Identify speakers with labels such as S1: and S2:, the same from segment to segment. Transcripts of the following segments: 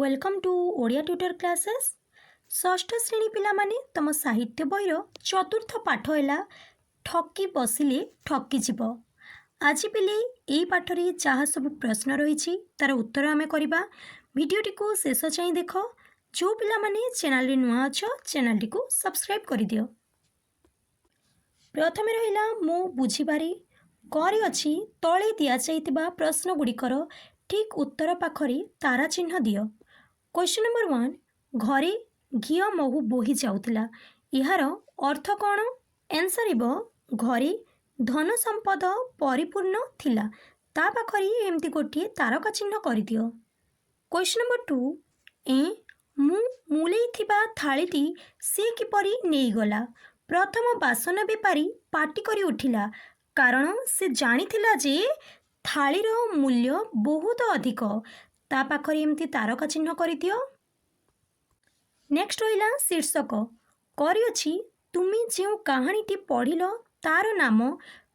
S1: Welcome to Odia tutor classes. षष्ठ श्रेणी पिला माने तम साहित्य बहिर चतुर्थ पाठ है ठकी बसिले ठकी जीव। आज पिले यही पाठ रे जहाँ सब प्रश्न रही तार उत्तर आमे करिबा। वीडियोटी को शेष चाहि देख। जो पिला माने चैनल रे नुआ अछ चैनल टी को सब्सक्राइब कर दियो। प्रथमे रहिला मो बुझिबारी करे अछि तळे दिया जाइतिबा प्रश्न गुड़िकर ठीक उत्तर पाखरे तारा चिन्ह दियो। क्वेश्चन नंबर 1 घरे घी महू बोही जाउतिला यार अर्थ कौन? आंसर इबो घरे धन संपद परिपूर्ण थिला ता पाखरे एमती गोटे तारका चिन्ह कर दियो। क्वेश्चन नंबर 2 मु मुलेई थिबा थालीटी से किपरि नेई गला? प्रथम बासन बेपारी पाटी करी उठिला कारण से जानिथिला जे थालीर मूल्य बहुत अधिक ता पाखरे एमती तारका चिन्ह कर दियो। नेक्स्ट रहिला शीर्षक करी अछि तुमी जो कहानीटी पढ़िल तार नाम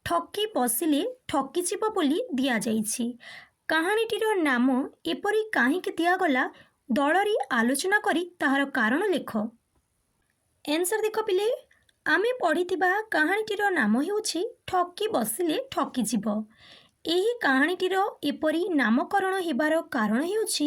S1: ठकी बसिले ठकी जीव बोली दिया जाइछि। कहानीटीर नाम एपरी काहीकि दियागला दलरी आलोचना करी ताहार कारण लेख। आंसर देख पिले आमे पढ़िथिबा कहानीटीर नाम हेउछि ठकी बसिले ठकी जीव। एही कहानीटीर एपरी नामकरण हेबार कारण हेउछि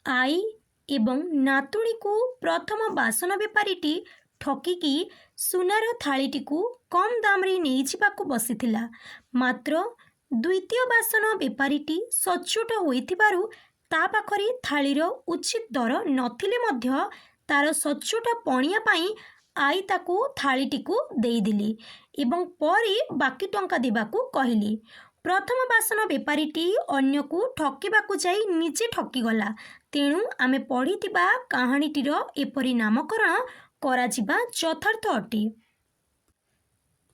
S1: आई एवं नातुणी को प्रथम बासन बेपारीटी ठकिकी सुनार थालीटी को कम दाम रे नहीं जिबाकु बसिथिला। मात्र द्वितीय बासन बेपारीटी सचोट होइथिबारु ता पाखरे थालीर उचित दर नथिले मध्य तार सचोट पणिया पाई आई ताकू थालीटी को देइदिली एवं परे बाकी टंका देबाकू कहिली। प्रथम बासन बेपारीटी अन्य को ठकिबाकू जाई निजे ठकीगला। तेणु आमे पढ़िथिबा कहानीटीर एपरी नामकरण कराजिबा यथार्थ अटे।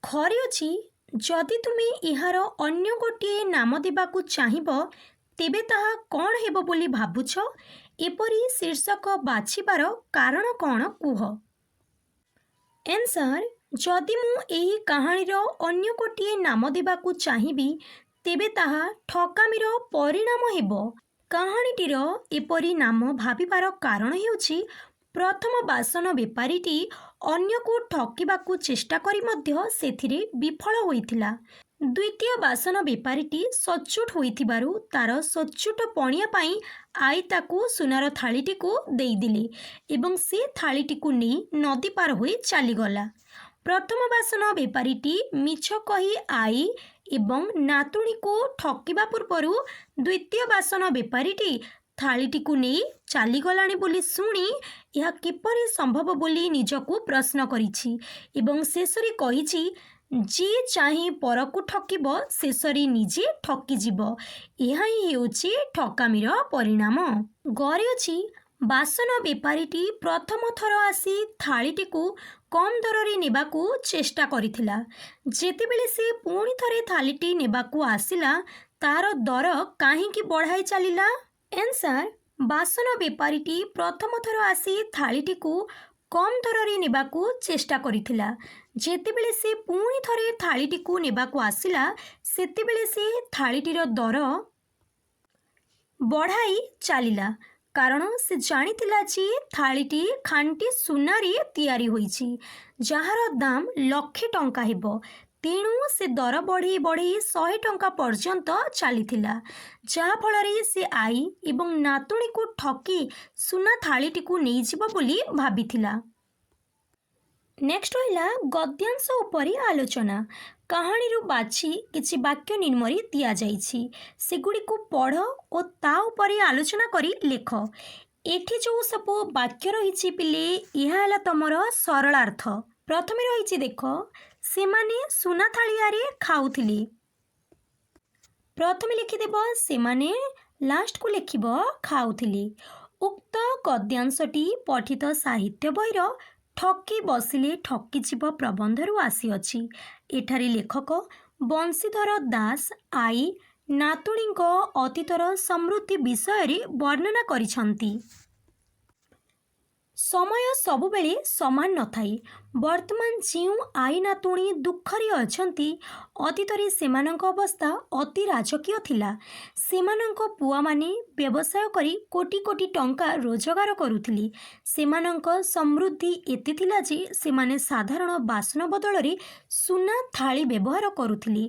S1: खरे अछि जदि तुमे इहार अन्य गोटे नाम देबाकू चाहिब तेबे ताहा कौन हेबो बोली भाबुछ? एपरी शीर्षक बाछिबार कारण कौन कुह? आंसर जदि मु एही कहानीर अन्य गोटे नाम देबाकू चाहिबी तेबे ताहा ठकामीर परिणाम हेबो। कहानीटीर एपरी नाम भाबिबार कारण हेउछि प्रथम बासन बेपारीटी अन्य को ठकिबाकू चेष्टा करी मध्य सेथिरे विफल होइथिला। द्वितीय बासन बेपारीटी सचोट होइथिबारु तार सचोट पणिया पाई आई ताकू सुनार थालीटी को देइदिले एवं से थालीटी को नहीं नदी पार होई चलीगला। प्रथम बासन बेपारीटी मिछ कही आई एवं नातुणी को ठकिबा पूर्वरु द्वितीय बासन बेपारीटी थालीटी को नहीं चलीगलानी बोली शुणी यह किपरि संभव बोली निजको प्रश्न करिछि एवं शेषरे कहिछि जी चाहे परकु ठकिब शेषरे निजे ठकी जीव। यह ही हेउछि ठकामीर परिणाम। गरे अछि बासन बेपारीटी प्रथम थर आसी थालीटी को कम दर रे नेबाकू चेष्टा करिथिला। जेतेबेले से पुणी थरे थालीटी नेबाकू आसिला तार दर काहीकि बढ़ाई चलिला? आंसर बासन बेपारीटी प्रथम थर आसी थालीटी को कम दर रे नेबाकू चेष्टा करिथिला। जेतेबेले से पुणी थरे थालीटी को नेबाकू आसिला सेतेबेले से थालीटीर दर बढ़ाई चलिला कारण से जानिथिला जे थालीटी खांटी सुनारी तैयारी होइछि जहार दाम लक्षे टंका हेबो। तेणु से दर बढ़े बढ़े 100 टंका पर्यंत चलीथिला जहा फଳରେ से आई एवं नातुणी को ठकी सुना थालीटी को नहीं जिबो बोली भाबिथिला। नेक्स्ट रहिला गद्यांश उपरि आलोचना। कहानी रु बाछि किछि वाक्य निम्नरे दिया जाइछि सेगुडी को पढ़ और ता उपरि आलोचना करी लेख। एठी जो सब वाक्य रहिछि पिले यह हला तमर सरलार्थ। प्रथमे रहिछि देख सेमाने सुना थालियारे खाउथिले। प्रथमे लिखिदेब सेमाने लास्ट को लिखिब खाउथिले। उक्त गद्यांशटी पठित साहित्य बहिर ठकी बसिले ठकी जीव प्रबंधरू आसी अछि। एठारी लेखक बंशीधर दास आई नातुणी अतीतर समृद्धि विषय रे वर्णना करिछंती। ସମୟ ସବୁବେଳେ ସମାନ ନଥାଏ। ବର୍ତ୍ତମାନ ଯେଉଁ ଆଈ ନାତୁଣୀ ଦୁଃଖରେ ଅଛନ୍ତି, ଅତୀତରେ ସେମାନଙ୍କ ଅବସ୍ଥା ଅତି ରାଜକୀୟ ଥିଲା। ସେମାନଙ୍କ ପୁଅମାନେ ବ୍ୟବସାୟ କରି କୋଟି କୋଟି ଟଙ୍କା ରୋଜଗାର କରୁଥିଲେ। ସେମାନଙ୍କ ସମୃଦ୍ଧି ଏତେ ଥିଲା ଯେ ସେମାନେ ସାଧାରଣ ବାସନ ବଦଳରେ ସୁନା ଥାଳି ବ୍ୟବହାର କରୁଥିଲେ।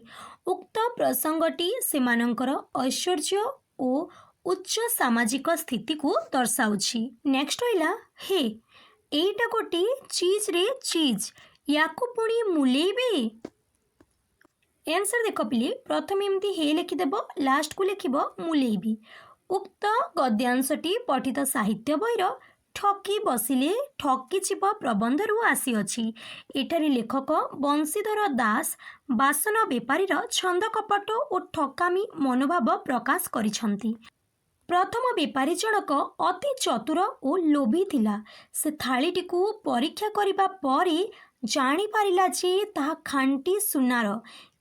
S1: ଉକ୍ତ ପ୍ରସଙ୍ଗଟି ସେମାନଙ୍କର ଐଶ୍ୱର୍ଯ୍ୟ ଓ ଉଚ୍ଚ ସାମାଜିକ ସ୍ଥିତିକୁ ଦର୍ଶାଉଛି। ନେକ୍ସଟ ରହିଲା ହେ, ଏଇଟା ଗୋଟେ ଚିଜରେ ଚିଜ, ୟାକୁ ପୁଣି ମୁଲେଇବେ। ଆନ୍ସର ଦେଖ ପିଲେ, ପ୍ରଥମେ ଏମିତି ହେ ଲେଖିଦେବ, ଲାଷ୍ଟକୁ ଲେଖିବ ମୁଲେଇବି। ଉକ୍ତ ଗଦ୍ୟାଂଶଟି ପଠିତ ସାହିତ୍ୟ ବହିର ଠକି ବସିଲେ ଠକିଯିବ ପ୍ରବନ୍ଧରୁ ଆସିଅଛି। ଏଠାରେ ଲେଖକ ବଂଶୀଧର ଦାସ ବାସନ ବେପାରୀର ଛନ୍ଦ କପଟ ଓ ଠକାମି ମନୋଭାବ ପ୍ରକାଶ କରିଛନ୍ତି। ପ୍ରଥମ ବେପାରୀ ଜଣକ ଅତି ଚତୁର ଓ ଲୋଭୀ ଥିଲା। ସେ ଥାଳିଟିକୁ ପରୀକ୍ଷା କରିବା ପରେ ଜାଣିପାରିଲା ଯେ ତାହା ଖାଣ୍ଟି ସୁନାର,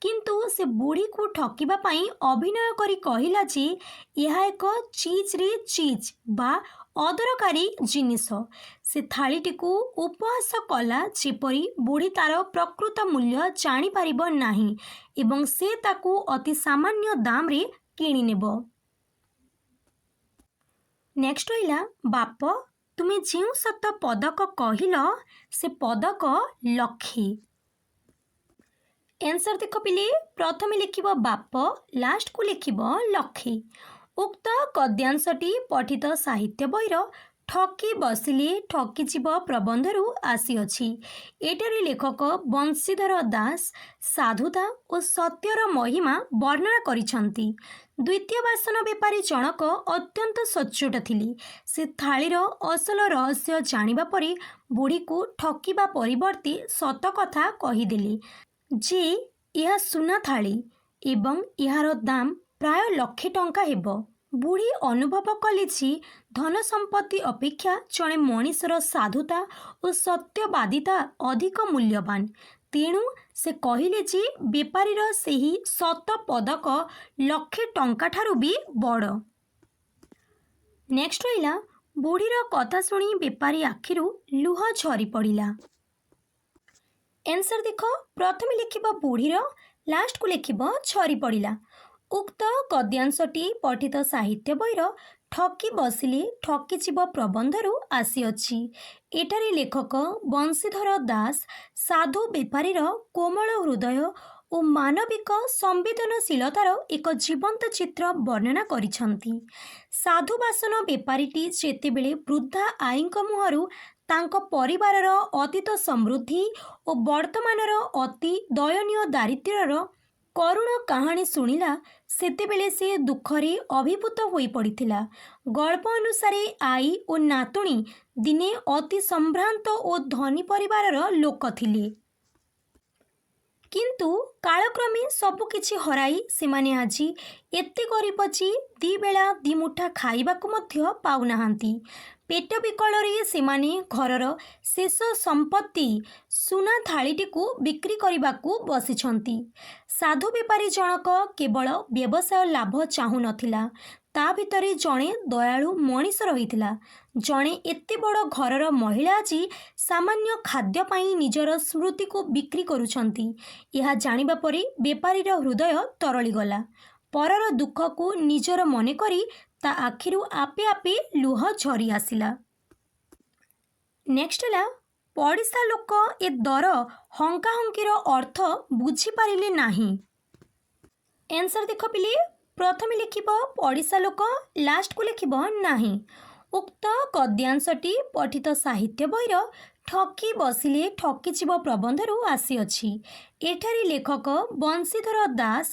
S1: କିନ୍ତୁ ସେ ବୁଢ଼ୀକୁ ଠକିବା ପାଇଁ ଅଭିନୟ କରି କହିଲା ଯେ ଏହା ଏକ ଚିଜରେ ଚିଜ ବା ଅଦରକାରୀ ଜିନିଷ। ସେ ଥାଳିଟିକୁ ଉପହାସ କଲା ଯେପରି ବୁଢ଼ୀ ତାର ପ୍ରକୃତ ମୂଲ୍ୟ ଜାଣିପାରିବ ନାହିଁ ଏବଂ ସେ ତାକୁ ଅତି ସାମାନ୍ୟ ଦାମରେ କିଣିନେବ। ନେକ୍ସଟ ରହିଲା ବାପ, ତୁମେ ଯେଉଁ ସତ ପଦକ କହିଲ ସେ ପଦକ ଲକ୍ଷେ। ଆନ୍ସର ଦେଖ ପିଲେ, ପ୍ରଥମେ ଲେଖିବ ବାପ, ଲାଷ୍ଟକୁ ଲେଖିବ ଲକ୍ଷେ। ଉକ୍ତ ଗଦ୍ୟାଂଶଟି ପଠିତ ସାହିତ୍ୟ ବହିର ଠକି ବସିଲେ ଠକିଯିବ ପ୍ରବନ୍ଧରୁ ଆସିଅଛି। ଏଠାରେ ଲେଖକ ବଂଶୀଧର ଦାସ ସାଧୁତା ଓ ସତ୍ୟର ମହିମା ବର୍ଣ୍ଣନା କରିଛନ୍ତି। ଦ୍ୱିତୀୟ ବାସନ ବେପାରୀ ଜଣକ ଅତ୍ୟନ୍ତ ସଚ୍ଚୋଟ ଥିଲେ। ସେ ଥାଳିର ଅସଲ ରହସ୍ୟ ଜାଣିବା ପରେ ବୁଢ଼ୀକୁ ଠକିବା ପରିବର୍ତ୍ତେ ସତ କଥା କହିଦେଲେ ଯେ ଏହା ସୁନା ଥାଳି ଏବଂ ଏହାର ଦାମ ପ୍ରାୟ ଲକ୍ଷେ ଟଙ୍କା ହେବ। ବୁଢ଼ୀ ଅନୁଭବ କଲେ ଯେ ଧନ ସମ୍ପତ୍ତି ଅପେକ୍ଷା ଜଣେ ମଣିଷର ସାଧୁତା ଓ ସତ୍ୟବାଦିତା ଅଧିକ ମୂଲ୍ୟବାନ। ତେଣୁ ସେ କହିଲେ ଯେ ବେପାରୀର ସେହି ସତ ପଦକ ଲକ୍ଷେ ଟଙ୍କାଠାରୁ ବି ବଡ଼। ନେକ୍ସଟ ରହିଲା ବୁଢ଼ୀର କଥା ଶୁଣି ବେପାରୀ ଆଖିରୁ ଲୁହ ଝରି ପଡ଼ିଲା। ଆନ୍ସର ଦେଖ, ପ୍ରଥମେ ଲେଖିବ ବୁଢ଼ୀର, ଲାଷ୍ଟକୁ ଲେଖିବ ଝରି ପଡ଼ିଲା। ଉକ୍ତ ଗଦ୍ୟାଂଶଟି ପଠିତ ସାହିତ୍ୟ ବହିର ଠକି ବସିଲେ ଠକିଯିବ ପ୍ରବନ୍ଧରୁ ଆସିଅଛି। ଏଠାରେ ଲେଖକ ବଂଶୀଧର ଦାସ ସାଧୁ ବେପାରୀର କୋମଳ ହୃଦୟ ଓ ମାନବିକ ସମ୍ବେଦନଶୀଳତାର ଏକ ଜୀବନ୍ତ ଚିତ୍ର ବର୍ଣ୍ଣନା କରିଛନ୍ତି। ସାଧୁ ବାସନ ବେପାରୀଟି ଯେତେବେଳେ ବୃଦ୍ଧା ଆଈଙ୍କ ମୁହଁରୁ ତାଙ୍କ ପରିବାରର ଅତୀତ ସମୃଦ୍ଧି ଓ ବର୍ତ୍ତମାନର ଅତି ଦୟନୀୟ ଦାରିଦ୍ର୍ୟର କରୁଣ କାହାଣୀ ଶୁଣିଲା, ସେତେବେଳେ ସେ ଦୁଃଖରେ ଅଭିଭୂତ ହୋଇପଡ଼ିଥିଲା। ଗଳ୍ପ ଅନୁସାରେ ଆଈ ଓ ନାତୁଣୀ ଦିନେ ଅତି ସମ୍ଭ୍ରାନ୍ତ ଓ ଧନୀ ପରିବାରର ଲୋକ ଥିଲେ। କିନ୍ତୁ କାଳକ୍ରମେ ସବୁକିଛି ହରାଇ ସେମାନେ ଆଜି ଏତେ ଗରିବ ଯେ ଦିବେଳା ଦିମୁଠା ଖାଇବାକୁ ମଧ୍ୟ ପାଉନାହାନ୍ତି। ପେଟ ବିକଳରେ ସେମାନେ ଘରର ଶେଷ ସମ୍ପତ୍ତି ସୁନା ଥାଳିଟିକୁ ବିକ୍ରି କରିବାକୁ ବସିଛନ୍ତି। ସାଧୁ ବେପାରୀ ଜଣକ କେବଳ ବ୍ୟବସାୟ ଲାଭ ଚାହୁଁନଥିଲା, ତା ଭିତରେ ଜଣେ ଦୟାଳୁ ମଣିଷ ରହିଥିଲା। ଜଣେ ଏତେ ବଡ଼ ଘରର ମହିଳା ଆଜି ସାମାନ୍ୟ ଖାଦ୍ୟ ପାଇଁ ନିଜର ସ୍ମୃତିକୁ ବିକ୍ରି କରୁଛନ୍ତି, ଏହା ଜାଣିବା ପରେ ବେପାରୀର ହୃଦୟ ତରଳିଗଲା। ପରର ଦୁଃଖକୁ ନିଜର ମନେକରି ତା ଆଖିରୁ ଆପେ ଆପେ ଲୁହ ଝରି ଆସିଲା। ନେକ୍ସଟ ହେଲା ପଡ଼ିଶା ଲୋକ ଏ ଦର ହଙ୍କାହଙ୍କିର ଅର୍ଥ ବୁଝିପାରିଲେ ନାହିଁ। ଆନ୍ସର ଦେଖ ପିଲେ, ପ୍ରଥମେ ଲେଖିବ ପଡ଼ିଶା ଲୋକ, ଲାଷ୍ଟକୁ ଲେଖିବ ନାହିଁ। ଉକ୍ତ ଗଦ୍ୟାଂଶଟି ପଠିତ ସାହିତ୍ୟ ବହିର ଠକି ବସିଲେ ଠକିଯିବ ପ୍ରବନ୍ଧରୁ ଆସିଅଛି। ଏଠାରେ ଲେଖକ ବଂଶୀଧର ଦାସ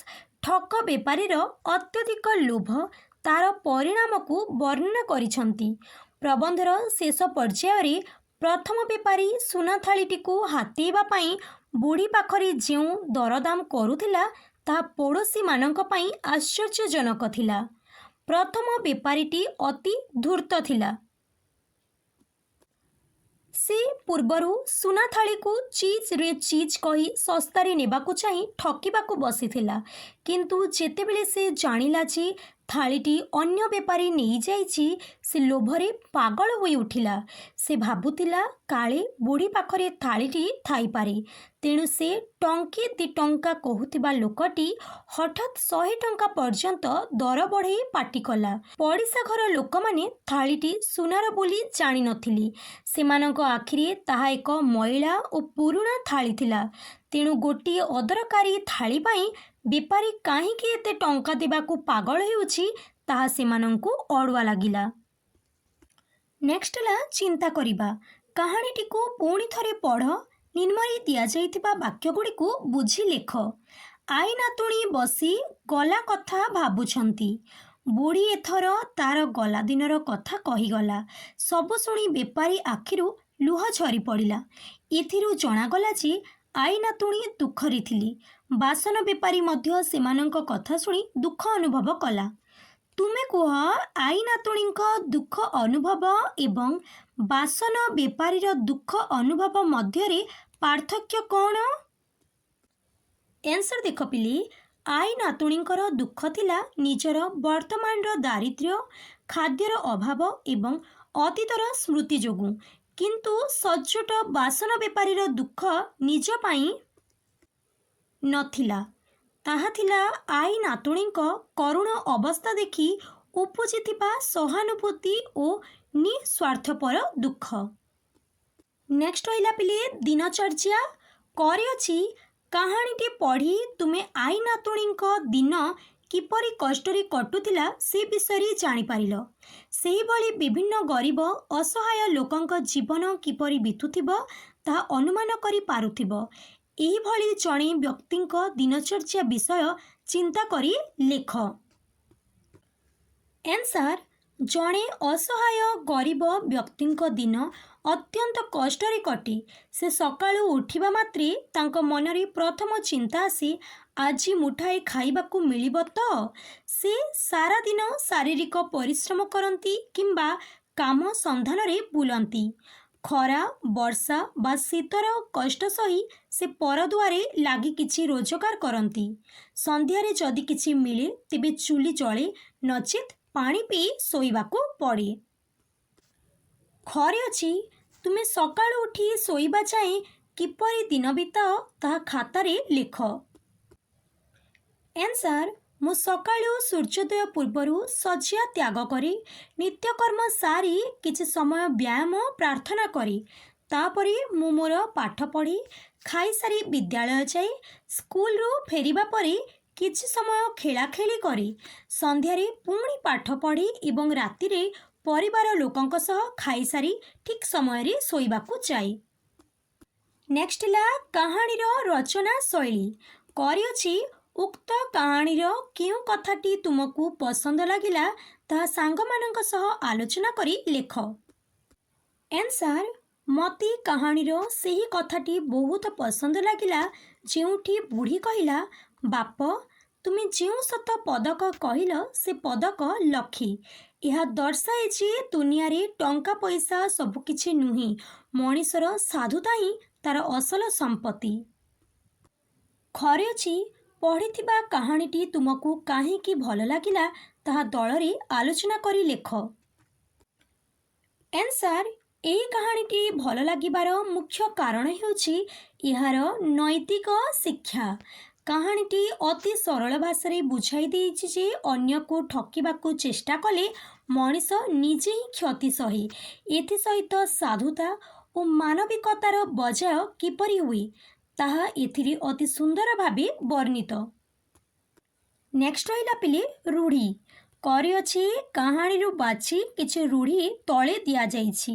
S1: ଠକ ବେପାରୀର ଅତ୍ୟଧିକ ଲୋଭ ତାର ପରିଣାମକୁ ବର୍ଣ୍ଣନା କରିଛନ୍ତି। ପ୍ରବନ୍ଧର ଶେଷ ପର୍ଯ୍ୟାୟରେ ପ୍ରଥମ ବେପାରୀ ସୁନା ଥାଳିଟିକୁ ହାତେଇବା ପାଇଁ ବୁଢ଼ୀ ପାଖରେ ଯେଉଁ ଦରଦାମ କରୁଥିଲା, ତାହା ପଡ଼ୋଶୀମାନଙ୍କ ପାଇଁ ଆଶ୍ଚର୍ଯ୍ୟଜନକ ଥିଲା। ପ୍ରଥମ ବେପାରୀଟି ଅତି ଧୂର୍ତ୍ତ ଥିଲା। ସେ ପୂର୍ବରୁ ସୁନା ଥାଳିକୁ ଚିଜରେ ଚିଜ କହି ଶସ୍ତାରେ ନେବାକୁ ଚାହିଁ ଠକିବାକୁ ବସିଥିଲା। କିନ୍ତୁ ଯେତେବେଳେ ସେ ଜାଣିଲା ଯେ ଥାଳିଟି ଅନ୍ୟ ବେପାରୀ ନେଇଯାଇଛି। ସେ ଲୋଭରେ ପାଗଳ ହୋଇ ଉଠିଲା। ସେ ଭାବୁଥିଲା କାଳେ ବୁଢ଼ୀ ପାଖରେ ଥାଳିଟି ଥାଇପାରେ। ତେଣୁ ସେ ଟଙ୍କେ 2 ଟଙ୍କା କହୁଥିବା ଲୋକଟି ହଠାତ୍ 100 ଟଙ୍କା ପର୍ଯ୍ୟନ୍ତ ଦର ବଢ଼େଇ ପାଟି କଲା। ପଡ଼ିଶା ଘର ଲୋକମାନେ ଥାଳିଟି ସୁନାର ବୋଲି ଜାଣିନଥିଲେ। ସେମାନଙ୍କ ଆଖିରେ ତାହା ଏକ ମଇଳା ଓ ପୁରୁଣା ଥାଳି ଥିଲା। ତେଣୁ ଗୋଟିଏ ଅଦରକାରୀ ଥାଳି ପାଇଁ ବେପାରୀ କାହିଁକି ଏତେ ଟଙ୍କା ଦେବାକୁ ପାଗଳ ହେଉଛି ତାହା ସେମାନଙ୍କୁ ଅଡ଼ୁଆ ଲାଗିଲା। ନେକ୍ସଟ ହେଲା ଚିନ୍ତା କରିବା। କାହାଣୀଟିକୁ ପୁଣି ଥରେ ପଢ଼। ନିମ୍ନରେ ଦିଆଯାଇଥିବା ବାକ୍ୟଗୁଡ଼ିକୁ ବୁଝି ଲେଖ। ଆଈ ନାତୁଣୀ ବସି ଗଲା କଥା ଭାବୁଛନ୍ତି। ବୁଢ଼ୀ ଏଥର ତାର ଗଲା ଦିନର କଥା କହିଗଲା। ସବୁ ଶୁଣି ବେପାରୀ ଆଖିରୁ ଲୁହ ଝରି ପଡ଼ିଲା। ଏଥିରୁ ଜଣାଗଲା ଯେ ଆଈ ନାତୁଣୀ ଦୁଃଖରେ ଥିଲେ। ବାସନ ବେପାରୀ ମଧ୍ୟ ସେମାନଙ୍କ କଥା ଶୁଣି ଦୁଃଖ ଅନୁଭବ କଲା। ତୁମେ କୁହ, ଆଈ ନାତୁଣୀଙ୍କ ଦୁଃଖ ଅନୁଭବ ଏବଂ ବାସନ ବେପାରୀର ଦୁଃଖ ଅନୁଭବ ମଧ୍ୟରେ ପାର୍ଥକ୍ୟ କ'ଣ? ଆନ୍ସର ଦେଖ ପିଲେ। ଆଈ ନାତୁଣୀଙ୍କର ଦୁଃଖ ଥିଲା ନିଜର ବର୍ତ୍ତମାନର ଦାରିଦ୍ର୍ୟ, ଖାଦ୍ୟର ଅଭାବ ଏବଂ ଅତୀତର ସ୍ମୃତି ଯୋଗୁଁ। କିନ୍ତୁ ସଚ୍ଚୋଟ ବାସନ ବେପାରୀର ଦୁଃଖ ନିଜ ପାଇଁ ନଥିଲା। ତାହା ଥିଲା ଆଈ ନାତୁଣୀଙ୍କ କରୁଣ ଅବସ୍ଥା ଦେଖି ଉପୁଜିଥିବା ସହାନୁଭୂତି ଓ ନିଃସ୍ୱାର୍ଥପର ଦୁଃଖ। ନେକ୍ସଟ ରହିଲା ପିଲେ ଦିନଚର୍ଯ୍ୟା। କରିଅଛି କାହାଣୀଟି ପଢ଼ି ତୁମେ ଆଈ ନାତୁଣୀଙ୍କ ଦିନ କିପରି କଷ୍ଟରେ କଟୁଥିଲା ସେ ବିଷୟରେ ଜାଣିପାରିଲ। ସେହିଭଳି ବିଭିନ୍ନ ଗରିବ ଅସହାୟ ଲୋକଙ୍କ ଜୀବନ କିପରି ବିତୁଥିବ ତାହା ଅନୁମାନ କରିପାରୁଥିବ। ଏହିଭଳି ଜଣେ ବ୍ୟକ୍ତିଙ୍କ ଦିନଚର୍ଯ୍ୟା ବିଷୟ ଚିନ୍ତା କରି ଲେଖ। ଆନ୍ସର, ଜଣେ ଅସହାୟ ଗରିବ ବ୍ୟକ୍ତିଙ୍କ ଦିନ ଅତ୍ୟନ୍ତ କଷ୍ଟରେ କଟେ। ସେ ସକାଳୁ ଉଠିବା ମାତ୍ରେ ତାଙ୍କ ମନରେ ପ୍ରଥମ ଚିନ୍ତା ଆସେ, ଆଜି ମୁଠାଏ ଖାଇବାକୁ ମିଳିବ ତ? ସେ ସାରାଦିନ ଶାରୀରିକ ପରିଶ୍ରମ କରନ୍ତି କିମ୍ବା କାମ ସନ୍ଧାନରେ ବୁଲନ୍ତି। ଖରା, ବର୍ଷା ବା ଶୀତର କଷ୍ଟ ସହି ସେ ପରଦୁଆରେ ଲାଗି କିଛି ରୋଜଗାର କରନ୍ତି। ସନ୍ଧ୍ୟାରେ ଯଦି କିଛି ମିଳେ ତେବେ ଚୁଲି ଜଳେ, ନଚେତ୍ ପାଣି ପିଇ ଶୋଇବାକୁ ପଡ଼େ। ଘରେ ଅଛି ତୁମେ ସକାଳୁ ଉଠି ଶୋଇବା ଯାଏଁ କିପରି ଦିନ ବିତାଅ ତାହା ଖାତାରେ ଲେଖ। ଆନ୍ସର, ମୁଁ ସକାଳୁ ସୂର୍ଯ୍ୟୋଦୟ ପୂର୍ବରୁ ଶଯ୍ୟା ତ୍ୟାଗ କରି ନିତ୍ୟକର୍ମ ସାରି କିଛି ସମୟ ବ୍ୟାୟାମ ପ୍ରାର୍ଥନା କରେ। ତାପରେ ମୁଁ ମୋର ପାଠ ପଢ଼ି ଖାଇସାରି ବିଦ୍ୟାଳୟ ଯାଏ। ସ୍କୁଲରୁ ଫେରିବା ପରେ କିଛି ସମୟ ଖେଳାଖେଳି କରେ। ସନ୍ଧ୍ୟାରେ ପୁଣି ପାଠ ପଢ଼େ ଏବଂ ରାତିରେ ପରିବାର ଲୋକଙ୍କ ସହ ଖାଇସାରି ଠିକ୍ ସମୟରେ ଶୋଇବାକୁ ଯାଏ। ନେକ୍ସଟ ହେଲା କାହାଣୀର ରଚନା ଶୈଳୀ। କରିଅଛି ଉକ୍ତ କାହାଣୀର କେଉଁ କଥାଟି ତୁମକୁ ପସନ୍ଦ ଲାଗିଲା ତାହା ସାଙ୍ଗମାନଙ୍କ ସହ ଆଲୋଚନା କରି ଲେଖ। ଆନ୍ସର, ମୋତେ କାହାଣୀର ସେହି କଥାଟି ବହୁତ ପସନ୍ଦ ଲାଗିଲା ଯେଉଁଠି ବୁଢ଼ୀ କହିଲା, ବାପ, ତୁମେ ଯେଉଁ ସତ ପଦକ କହିଲ ସେ ପଦକ ଲକ୍ଷେ। ଏହା ଦର୍ଶାଏ ଯେ ଦୁନିଆରେ ଟଙ୍କା ପଇସା ସବୁକିଛି ନୁହେଁ, ମଣିଷର ସାଧୁତା ହିଁ ତାର ଅସଲ ସମ୍ପତ୍ତି। ଘରେ ଅଛି ପଢ଼ିଥିବା କାହାଣୀଟି ତୁମକୁ କାହିଁକି ଭଲ ଲାଗିଲା ତାହା ଦଳରେ ଆଲୋଚନା କରି ଲେଖ। ଆନ୍ସର, ଏହି କାହାଣୀଟି ଭଲ ଲାଗିବାର ମୁଖ୍ୟ କାରଣ ହେଉଛି ଏହାର ନୈତିକ ଶିକ୍ଷା। କାହାଣୀଟି ଅତି ସରଳ ଭାଷାରେ ବୁଝାଇ ଦେଇଛି ଯେ ଅନ୍ୟକୁ ଠକିବାକୁ ଚେଷ୍ଟା କଲେ ମଣିଷ ନିଜେ ହିଁ କ୍ଷତି ସହେ। ଏଥିସହିତ ସାଧୁତା ଓ ମାନବିକତାର ବଜାୟ କିପରି ହୁଏ ତାହା ଏଥିରେ ଅତି ସୁନ୍ଦର ଭାବେ ବର୍ଣ୍ଣିତ। ନେକ୍ସଟ ରହିଲା ପିଲେ ରୂଢ଼ି। କରିଅଛି କାହାଣୀରୁ ବାଛି କିଛି ରୂଢ଼ି ତଳେ ଦିଆଯାଇଛି।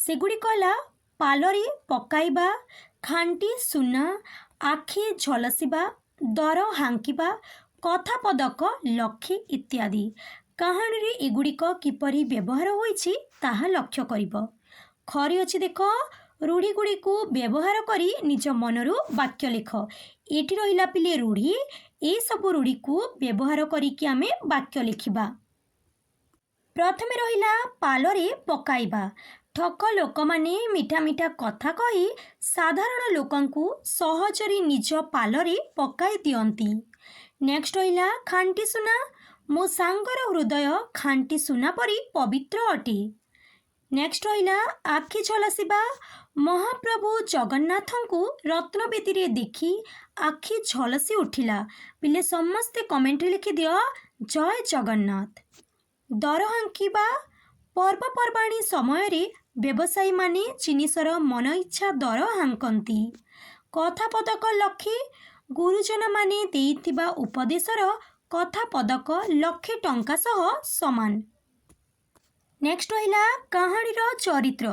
S1: ସେଗୁଡ଼ିକ ହେଲା ପାଲରେ ପକାଇବା, ଖାଣ୍ଟି ସୁନା, ଆଖି ଝଲସିବା, ଦର ହାଙ୍କିବା, କଥା ପଦକ ଲକ୍ଷେ ଇତ୍ୟାଦି। କାହାଣୀରେ ଏଗୁଡ଼ିକ କିପରି ବ୍ୟବହାର ହୋଇଛି ତାହା ଲକ୍ଷ୍ୟ କରିବ। ଘରେ ଅଛି ଦେଖ, ରୂଢ଼ିଗୁଡ଼ିକୁ ବ୍ୟବହାର କରି ନିଜ ମନରୁ ବାକ୍ୟ ଲେଖ। ଏଠି ରହିଲା ପିଲେ ରୂଢ଼ି। ଏସବୁ ରୂଢ଼ିକୁ ବ୍ୟବହାର କରିକି ଆମେ ବାକ୍ୟ ଲେଖିବା। ପ୍ରଥମେ ରହିଲା ପାଲରେ ପକାଇବା। ଠକ ଲୋକମାନେ ମିଠା ମିଠା କଥା କହି ସାଧାରଣ ଲୋକଙ୍କୁ ସହଜରେ ନିଜ ପାଲରେ ପକାଇ ଦିଅନ୍ତି। ନେକ୍ସଟ ରହିଲା ଖାଣ୍ଟି ସୁନା। ମୋ ସାଙ୍ଗର ହୃଦୟ ଖାଣ୍ଟି ସୁନା ପରି ପବିତ୍ର ଅଟେ। ନେକ୍ସଟ ରହିଲା ଆଖି ଝଲସିବା। ମହାପ୍ରଭୁ ଜଗନ୍ନାଥଙ୍କୁ ରତ୍ନବେଦୀରେ ଦେଖି ଆଖି ଝଲସି ଉଠିଲା। ପିଲେ ସମସ୍ତେ କମେଣ୍ଟରେ ଲେଖିଦିଅ ଜୟ ଜଗନ୍ନାଥ। ଦର ହାଙ୍କିବା। ପର୍ବପର୍ବାଣୀ ସମୟରେ ବ୍ୟବସାୟୀମାନେ ଜିନିଷର ମନ ଇଚ୍ଛା ଦର ହାଙ୍କନ୍ତି। କଥା ପଦକ ଲକ୍ଷେ। ଗୁରୁଜନମାନେ ଦେଇଥିବା ଉପଦେଶର କଥା ପଦକ ଲକ୍ଷେ ଟଙ୍କା ସହ ସମାନ। ନେକ୍ସଟ ରହିଲା କାହାଣୀର ଚରିତ୍ର।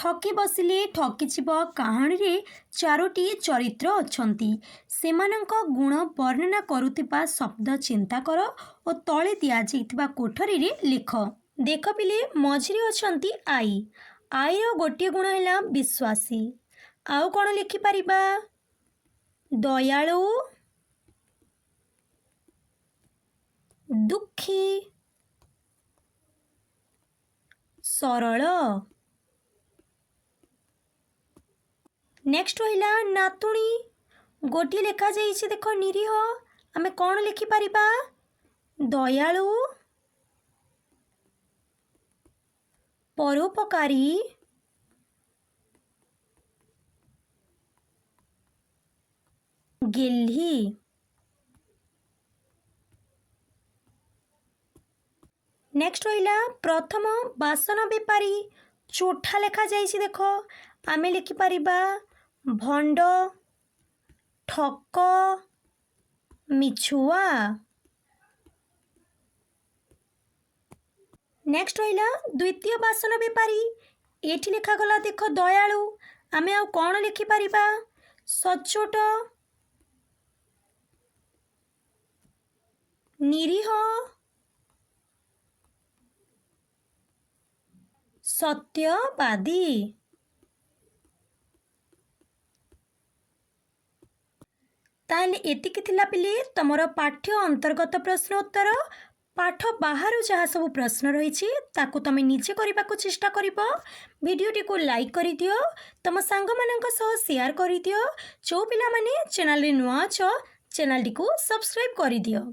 S1: ଠକି ବସିଲେ ଠକିଯିବ କାହାଣୀରେ 4ଟି ଚରିତ୍ର ଅଛନ୍ତି। ସେମାନଙ୍କ ଗୁଣ ବର୍ଣ୍ଣନା କରୁଥିବା ଶବ୍ଦ ଚିନ୍ତା କର ଓ ତଳେ ଦିଆଯାଇଥିବା କୋଠରୀରେ ଲେଖ। ଦେଖ ପିଲେ ମଝିରେ ଅଛନ୍ତି ଆଈ। ଆଈର ଗୋଟିଏ ଗୁଣ ହେଲା ବିଶ୍ୱାସୀ। ଆଉ କ'ଣ ଲେଖିପାରିବା? ଦୟାଳୁ, ଦୁଃଖୀ, ସରଳ। ନେକ୍ସଟ ରହିଲା ନାତୁଣୀ। ଗୋଟିଏ ଲେଖାଯାଇଛି ଦେଖ ନିରୀହ। ଆମେ କ'ଣ ଲେଖିପାରିବା? ଦୟାଳୁ, ପରୋପକାରୀ, ଗେହ୍ଲି। ନେକ୍ସଟ ରହିଲା ପ୍ରଥମ ବାସନ ବେପାରୀ। ଚୋଠା ଲେଖାଯାଇଛି ଦେଖ। ଆମେ ଲେଖିପାରିବା ଭଣ୍ଡ, ଠକ, ମିଛୁଆ। ନେକ୍ସଟ ରହିଲା ଦ୍ୱିତୀୟ ବାସନ ବେପାରୀ। ଏଠି ଲେଖାଗଲା ଦେଖ ଦୟାଳୁ। ଆମେ ଆଉ କ'ଣ ଲେଖିପାରିବା? ସଚ୍ଚୋଟ, ନିରୀହ, ସତ୍ୟବାଦୀ। ତାହେଲେ ଏତିକି ଥିଲା ପିଲେ ତମର ପାଠ୍ୟ ଅନ୍ତର୍ଗତ ପ୍ରଶ୍ନ ଉତ୍ତର। ପାଠ ବାହାରୁ ଯାହା ସବୁ ପ୍ରଶ୍ନ ରହିଛି ତାକୁ ତମେ ନିଜେ କରିବାକୁ ଚେଷ୍ଟା କରିବ। ଭିଡ଼ିଓଟିକୁ ଲାଇକ୍ କରିଦିଅ, ତମ ସାଙ୍ଗମାନଙ୍କ ସହ ସେୟାର କରିଦିଅ। ଯେଉଁ ପିଲାମାନେ ଚ୍ୟାନେଲରେ ନୂଆ ଅଛ ଚ୍ୟାନେଲଟିକୁ ସବସ୍କ୍ରାଇବ୍ କରିଦିଅ।